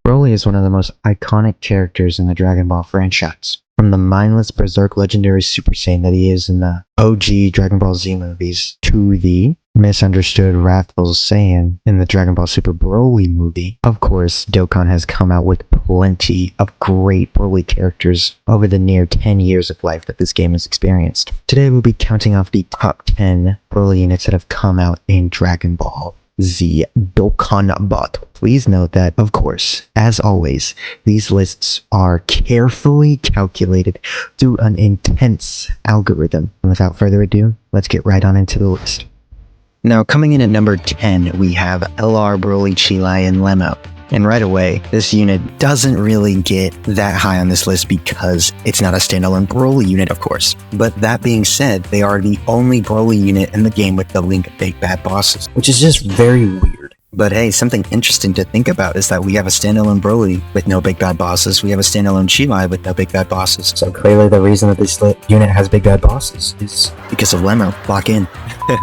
Broly is one of the most iconic characters in the Dragon Ball franchise. From the mindless Berserk legendary Super Saiyan that he is in the OG Dragon Ball Z movies, to the misunderstood wrathful Saiyan in the Dragon Ball Super Broly movie. Of course, Dokkan has come out with plenty of great Broly characters over the near 10 years of life that this game has experienced. Today we'll be counting off the top 10 Broly units that have come out in Dragon Ball Z Dokkan bot. Please note that, of course, as always, these lists are carefully calculated through an intense algorithm. And without further ado, let's get right on into the list. Now, coming in at number 10, we have LR Broly, Chilai, and Lemo. And right away, this unit doesn't really get that high on this list because it's not a standalone Broly unit, of course. But that being said, they are the only Broly unit in the game with the Link Big Bad Bosses, which is just very weird. But hey, something interesting to think about is that we have a standalone Broly with no Big Bad Bosses. We have a standalone Chilai with no Big Bad Bosses. So clearly the reason that this unit has Big Bad Bosses is because of Lemo. Lock in.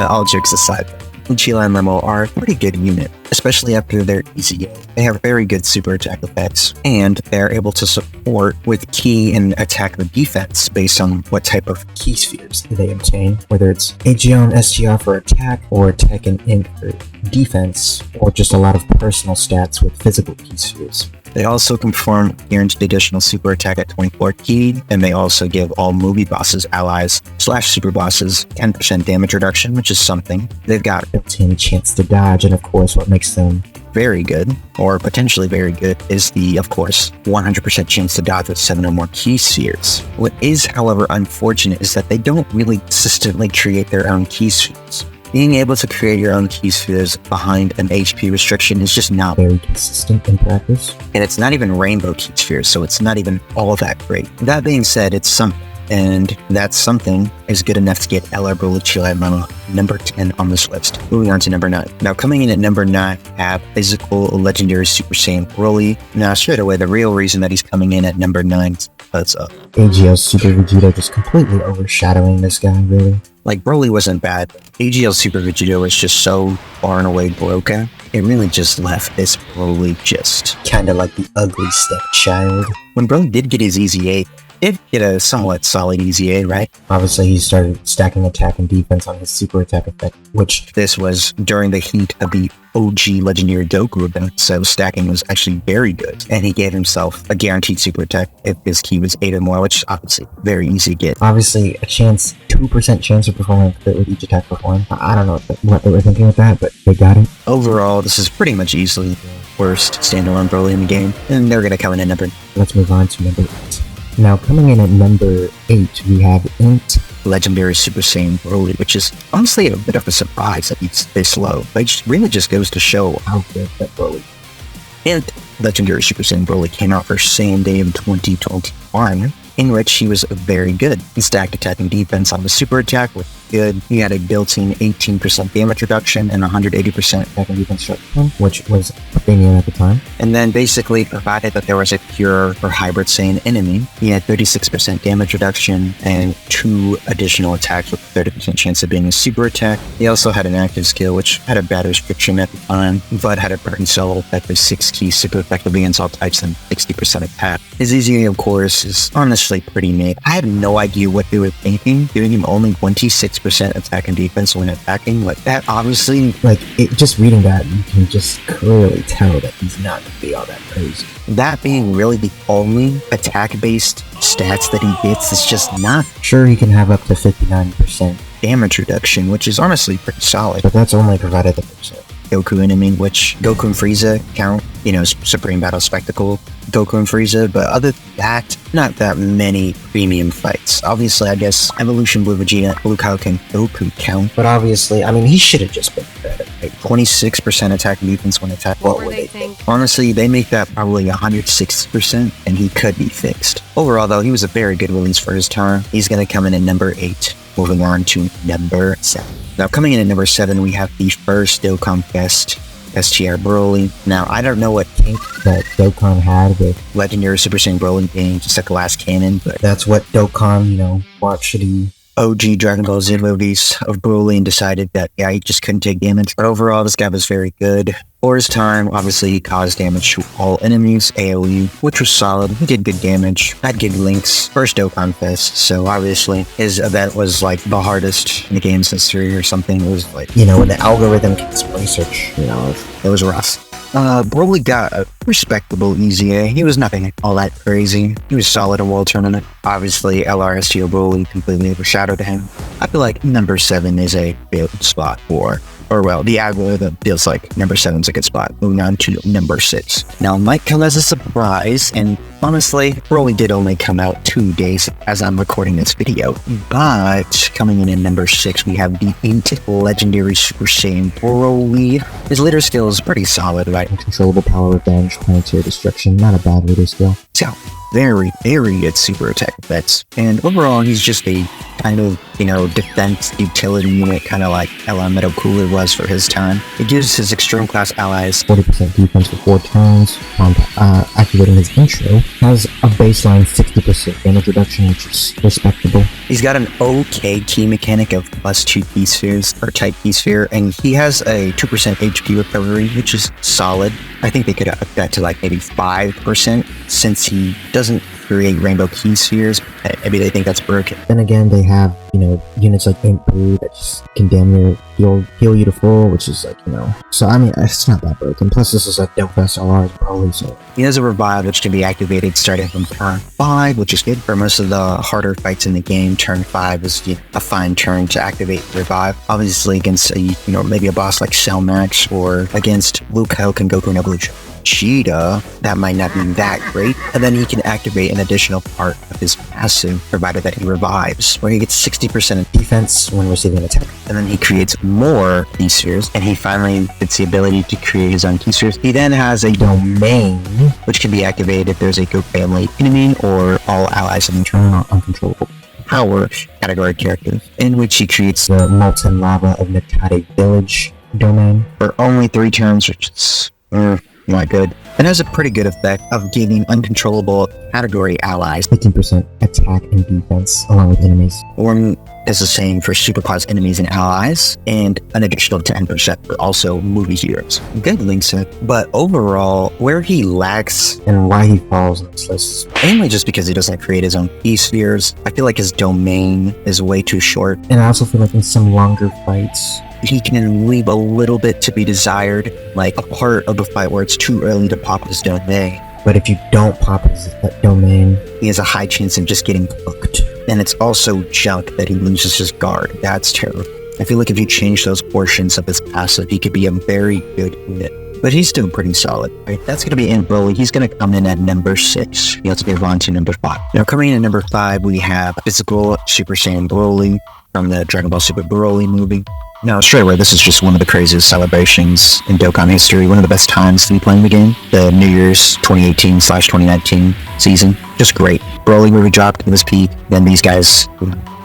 All jokes aside. Chilai and Lemo are a pretty good unit, especially after their EZA. They have very good super attack effects, and they're able to support with key and attack the defense based on what type of key spheres they obtain, whether it's AGO and STR for attack, or Tech and Int for defense, or just a lot of personal stats with physical key spheres. They also confirm guaranteed additional super attack at 24 key, and they also give all movie bosses, allies, / super bosses 10% damage reduction, which is something. They've got built-in chance to dodge, and of course what makes them very good, or potentially very good, is the, of course, 100% chance to dodge with 7 or more key spheres. What is, however, unfortunate is that they don't really consistently create their own key spheres. Being able to create your own key spheres behind an HP restriction is just not very consistent in practice. And it's not even rainbow key spheres, so it's not even all that great. That being said, it's something. And that something is good enough to get LR Broly, Chilai, and Lemo number 10 on this list. Moving on to number 9. Now, coming in at number 9, we have physical legendary Super Saiyan Broly. Now, straight away, the real reason that he's coming in at number 9 is because of AGL Super Vegeta just completely overshadowing this guy, really. Like, Broly wasn't bad. AGL Super Vegeta was just so far and away broken. It really just left this Broly just kinda like the ugly stepchild. When Broly did get his EZA, did get a somewhat solid EZA, right? Obviously, he started stacking attack and defense on his super attack effect, which this was during the heat of the OG Legendary Goku event, so stacking was actually very good. And he gave himself a guaranteed super attack if his key was 8 or more, which is obviously very easy to get. Obviously, a 2% chance of performing a crit with each attack performed. I don't know what they were thinking with that, but they got it. Overall, this is pretty much easily the worst standalone Broly in the game, and they're gonna come in at number. Let's move on to number 8. Now, coming in at number 8, we have Int Legendary Super Saiyan Broly, which is honestly a bit of a surprise that he's this low. But it really just goes to show how good that Broly. Int Legendary Super Saiyan Broly came out for Saiyan Day of 2021, in which he was very good. He stacked attack and defense on the super attack with good. He had a built-in 18% damage reduction and 180% attack and defense reduction, which was premium at the time. And then basically, provided that there was a pure or hybrid Saiyan enemy, he had 36% damage reduction and 2 additional attacks with 30% chance of being a super attack. He also had an active skill, which had a bad restriction at the time, but had a burn cell effect with 6 keys super effective against all types and 60% attack. His EZA, of course, is honestly pretty mid. I have no idea what they were thinking, giving him only 26% attack and defense when attacking. Like, that obviously, just reading that, you can just clearly tell that he's not going to be all that crazy. That being really the only attack-based stats that he gets is just not. Sure, he can have up to 59% damage reduction, which is honestly pretty solid, but that's only provided the Goku enemy, which Goku and Frieza count, Supreme Battle Spectacle, Goku and Frieza, but other than that, not that many premium fights. Obviously, I guess Evolution Blue Vegeta, Blue Kaioken, and Goku count, but obviously, he should have just been better. 26% attack and defense when attacked. What would they think? Honestly, they make that probably 160%, and he could be fixed. Overall, though, he was a very good release for his time. He's going to come in at number 8. Moving on to number 7. Now, coming in at number 7, we have the first Dokkan Fest, STR Broly. Now, I don't know what kink that Dokkan had with Legendary Super Saiyan Broly being just a glass cannon, but that's what Dokkan, thought should he OG Dragon Ball Z movies of Broly and decided that, yeah, he just couldn't take damage. But overall, this guy was very good. For his time, obviously, he caused damage to all enemies, AoE, which was solid. He did good damage. Had good links. First Dokkan Fest, so obviously, his event was like the hardest in the game's history or something. It was like, you know, when the algorithm can spring search, you know, it was rough. Broly got a respectable easy A. He was nothing all that crazy. He was solid in World Tournament. Obviously, LRSTO Broly completely overshadowed him. I feel like number 7 is a good spot for, or well, the algorithm feels like number 7's a good spot. Moving on to number 6. Now, might come as a surprise, and honestly, Broly did only come out 2 days as I'm recording this video. But coming in at number 6, we have the ancient legendary Super Saiyan Broly. His leader skill is pretty solid, right? Uncontrollable power, revenge, planetary destruction. Not a bad leader skill. So, very good super attack effects. And overall, he's just a kind of, you know, defense utility unit, kind of like Metal Cooler was for his time. It gives his extreme class allies 40% defense for 4 turns. Activating his intro has a baseline 60% damage reduction, which is respectable. He's got an okay key mechanic of +2 key spheres, or type key sphere, and he has a 2% HP recovery, which is solid. I think they could up that to like maybe 5% since he doesn't create rainbow key spheres. Maybe they think that's broken. Then again, they have, you know, units like Imp Brew that just can damn near heal you to full, which is like, you know. So, I mean, it's not that broken. Plus, this is like Dope SLR Broly, so. He has a revive which can be activated starting from turn 5, which is good for most of the harder fights in the game. Turn 5 is a fine turn to activate revive. Obviously, against a, you know, maybe a boss like Cell Max or against Luke Hulk and Goku and Evolution Cheetah, that might not be that great. And then he can activate an additional part of his passive, provided that he revives, where he gets 60% of defense when receiving an attack. And then he creates more key spheres, and he finally gets the ability to create his own key spheres. He then has a domain, which can be activated if there's a Go family enemy or all allies of Uncontrollable power category characters, in which he creates the molten lava of Nakate Village domain for only 3 turns, which is not good. It has a pretty good effect of giving uncontrollable category allies 15% attack and defense along with enemies. Or is the same for superclass enemies and allies, and an additional 10% for also movie heroes. Good link set, but overall, where he lacks and why he falls in this list, mainly just because he doesn't create his own key spheres. I feel like his domain is way too short, and I also feel like in some longer fights, he can leave a little bit to be desired, like a part of the fight where it's too early to pop his domain. But if you don't pop his domain, he has a high chance of just getting cooked. And it's also junk that he loses his guard. That's terrible. I feel like if you change those portions of his passive, he could be a very good unit. But he's still pretty solid, right? That's going to be in Broly. He's going to come in at number 6. Let's move on to number 5. Now, coming in at number 5, we have Physical Super Saiyan Broly from the Dragon Ball Super Broly movie. Now, straight away, this is just one of the craziest celebrations in Dokkan history. One of the best times to be playing the game. The New Year's 2018/2019 season. Just great. Broly movie dropped to this peak. Then these guys,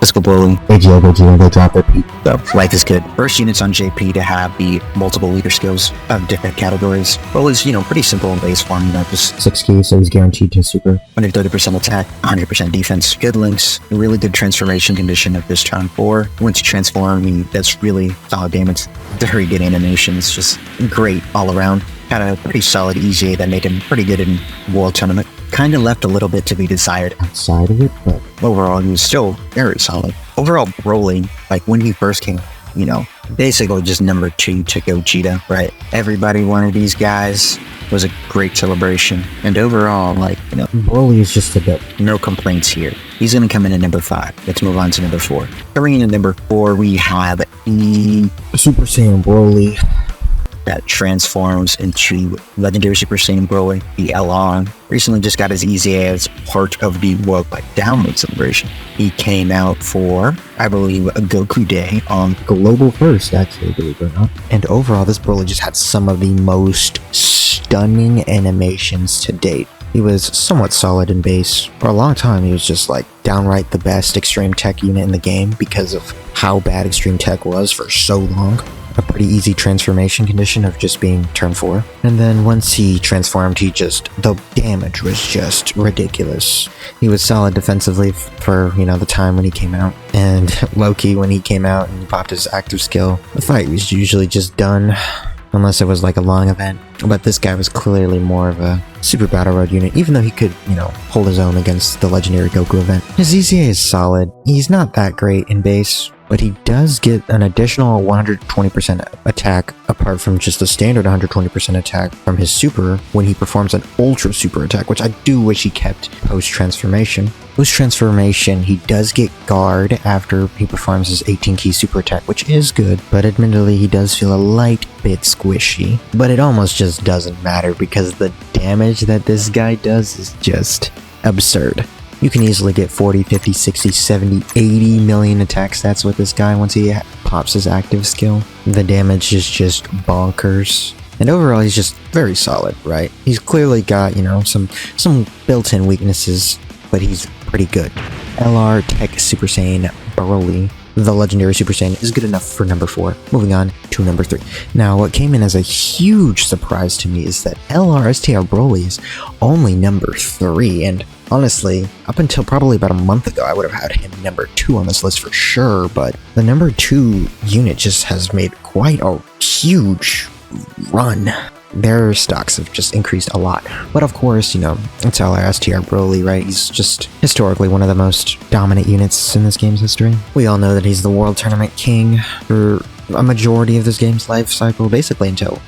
Physical Broly, they drop their peak. So, life is good. First units on JP to have the multiple leader skills of different categories. Broly's, you know, pretty simple in base form. You know, just 6 keys, so he's guaranteed to super. 130% attack, 100% defense. Good links. A really good transformation condition of this turn 4. Once you transform, I mean, that's really solid damage. Very good animations. Just great all around. Had a pretty solid EZA that made him pretty good in World Tournament. Kind of left a little bit to be desired outside of it, but overall he was still very solid. Overall, Broly, like when he first came, you know, basically just number 2 to Gogeta, right? Everybody wanted these guys. It was a great celebration. And overall, like, you know, Broly is just a bit. No complaints here. He's going to come in at number 5. Let's move on to number 4. Coming in at number 4, we have Super Saiyan Broly that transforms into Legendary Super Saiyan Broly, the LR. Recently just got his EZA as part of the Worldwide Download celebration. He came out for, I believe, a Goku Day on Global First, actually, believe it or not. And overall, this Broly just had some of the most stunning animations to date. He was somewhat solid in base. For a long time, he was just like downright the best Extreme Tech unit in the game because of how bad Extreme Tech was for so long. a pretty easy transformation condition of just being turn 4. And then once he transformed, the damage was just ridiculous. He was solid defensively for, the time when he came out. And Loki, when he came out and popped his active skill, the fight was usually just done. Unless it was like a long event. But this guy was clearly more of a super battle road unit, even though he could, hold his own against the legendary Goku event. His EZA is solid. He's not that great in base, but he does get an additional 120% attack apart from just the standard 120% attack from his super when he performs an ultra super attack, which I do wish he kept post-transformation. Post-transformation, he does get guard after he performs his 18 key super attack, which is good, but admittedly he does feel a light bit squishy. But it almost just doesn't matter because the damage that this guy does is just absurd. You can easily get 40, 50, 60, 70, 80 million attack stats with this guy once he pops his active skill. The damage is just bonkers. And overall, he's just very solid, right? He's clearly got, some built-in weaknesses, but he's pretty good. LR Tech Super Saiyan Broly, the legendary Super Saiyan, is good enough for number 4. Moving on to number 3. Now, what came in as a huge surprise to me is that LR STR Broly is only number 3, and honestly, up until probably about a month ago, I would have had him number 2 on this list for sure, but the number 2 unit just has made quite a huge run. Their stocks have just increased a lot. But of course, it's LR STR Broly, right? He's just historically one of the most dominant units in this game's history. We all know that he's the World Tournament King for a majority of this game's life cycle, basically until,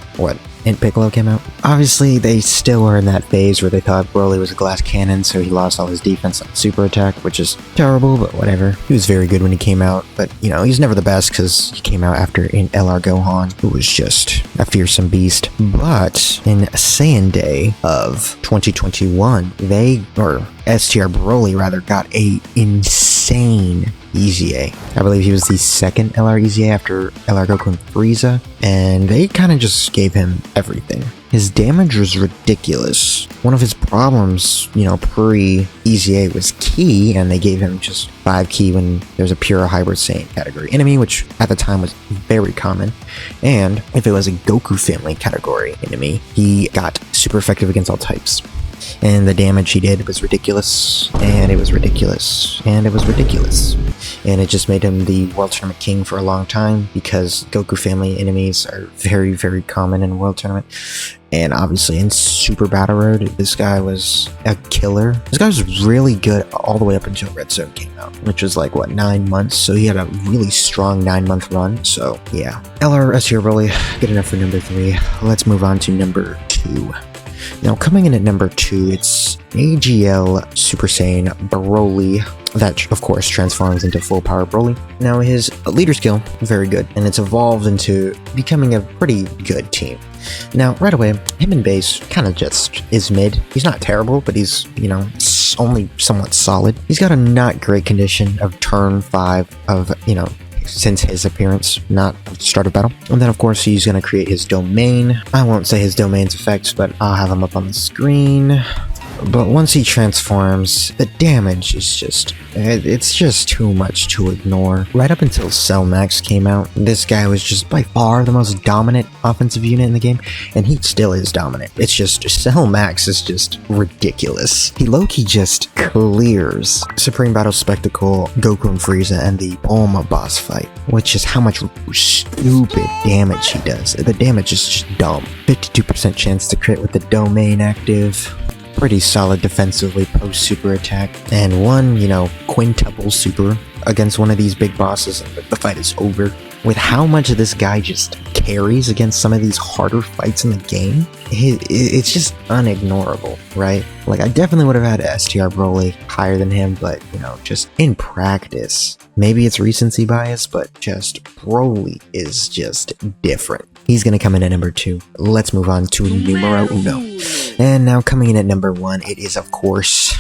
Int Piccolo came out. Obviously, they still were in that phase where they thought Broly was a glass cannon, so he lost all his defense on super attack, which is terrible, but whatever. He was very good when he came out, but, he's never the best because he came out after LR Gohan, who was just a fearsome beast. But in Saiyan Day of 2021, STR Broly rather got a insane EZA. I believe he was the second LR EZA after LR Goku and Frieza, and they kind of just gave him everything. His damage was ridiculous. One of his problems, pre-EZA was Ki, and they gave him just 5 Ki when there's a pure hybrid Saiyan category enemy, which at the time was very common. And if it was a Goku family category enemy, he got super effective against all types. And the damage he did was ridiculous, and it was ridiculous, and it was ridiculous. And it just made him the World Tournament King for a long time, because Goku family enemies are very, very common in World Tournament. And obviously in Super Battle Road, this guy was a killer. This guy was really good all the way up until Red Zone came out, which was 9 months, so he had a really strong 9-month run, so yeah. LR STR Broly, good enough for number 3. Let's move on to number 2. Now, coming in at number 2, it's AGL Super Saiyan Broly, that of course transforms into full power Broly. Now, his leader skill, very good, and it's evolved into becoming a pretty good team. Now, right away, him in base kind of just is mid. He's not terrible, but he's, only somewhat solid. He's got a not great condition of turn 5 of, since his appearance, not start of battle. And then of course he's going to create his domain. I won't say his domain's effects, but I'll have them up on the screen. But once he transforms, the damage is it's just too much to ignore. Right up until Cell Max came out, this guy was just by far the most dominant offensive unit in the game, and he still is dominant. It's just, Cell Max is just ridiculous. He low-key just clears Supreme Battle Spectacle, Goku and Frieza, and the Bulma boss fight, which is how much stupid damage he does. The damage is just dumb. 52% chance to crit with the domain active. Pretty solid defensively post super attack, and one, quintuple super against one of these big bosses, and the fight is over. With how much this guy just carries against some of these harder fights in the game, it's just unignorable, right? I definitely would have had STR Broly higher than him, but, just in practice, maybe it's recency bias, but just Broly is just different. He's going to come in at number 2. Let's move on to numero uno. And now coming in at number 1, it is of course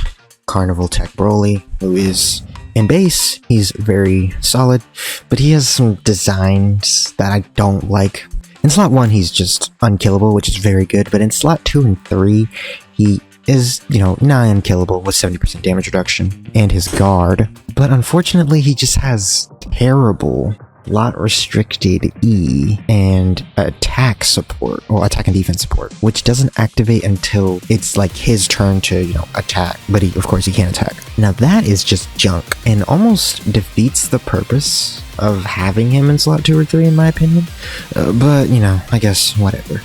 Carnival Tech Broly, who is in base. He's very solid, but he has some designs that I don't like. In slot 1, he's just unkillable, which is very good, but in slot 2 and 3, he is, nigh unkillable with 70% damage reduction and his guard. But unfortunately, he just has terrible slot restricted E and attack support, or attack and defense support, which doesn't activate until it's like his turn to, attack. But of course he can't attack. Now that is just junk and almost defeats the purpose of having him in slot 2 or 3 in my opinion. But I guess whatever.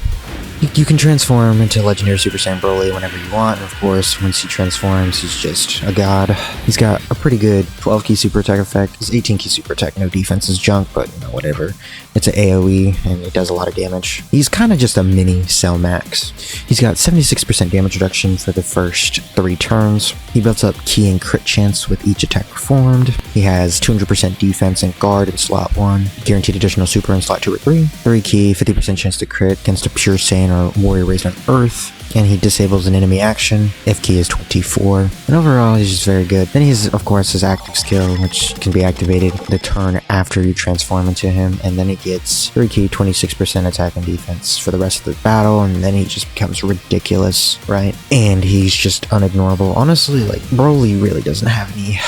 You can transform into Legendary Super Saiyan Broly whenever you want, and of course, once he transforms, he's just a god. He's got a pretty good 12-key super attack effect. His 18-key super attack, no defense is junk, but whatever. It's an AoE, and it does a lot of damage. He's kind of just a mini Cell Max. He's got 76% damage reduction for the first 3 turns. He builds up key and crit chance with each attack performed. He has 200% defense and guard in slot 1, guaranteed additional super in slot 2 or 3, 3 key, 50% chance to crit against a pure Saiyan or warrior raised on Earth, and he disables an enemy action. F key is 24, and overall he's just very good. Then he's of course his active skill, which can be activated the turn after you transform into him, and then he gets 3 key, 26% attack and defense for the rest of the battle, and then he just becomes ridiculous, right? And he's just unignorable. Honestly, like, Broly really doesn't have any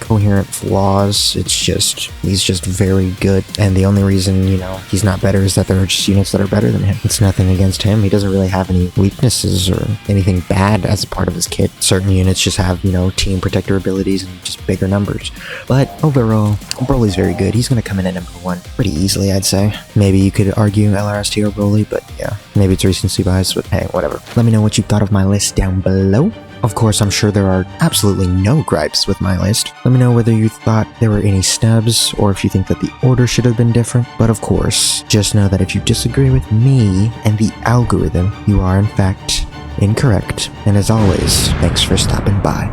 coherent flaws. He's just very good, and the only reason he's not better is that there are just units that are better than him. It's nothing against him. He doesn't really have any weaknesses or anything bad as a part of his kit. Certain units just have team protector abilities and just bigger numbers, but overall Broly's very good. He's gonna come in at number 1 pretty easily, I'd say. Maybe you could argue LRST or Broly, but yeah, maybe it's recency bias, but hey, whatever. Let me know what you thought of my list down below. Of course, I'm sure there are absolutely no gripes with my list. Let me know whether you thought there were any snubs, or if you think that the order should have been different. But of course, just know that if you disagree with me and the algorithm, you are in fact incorrect. And as always, thanks for stopping by.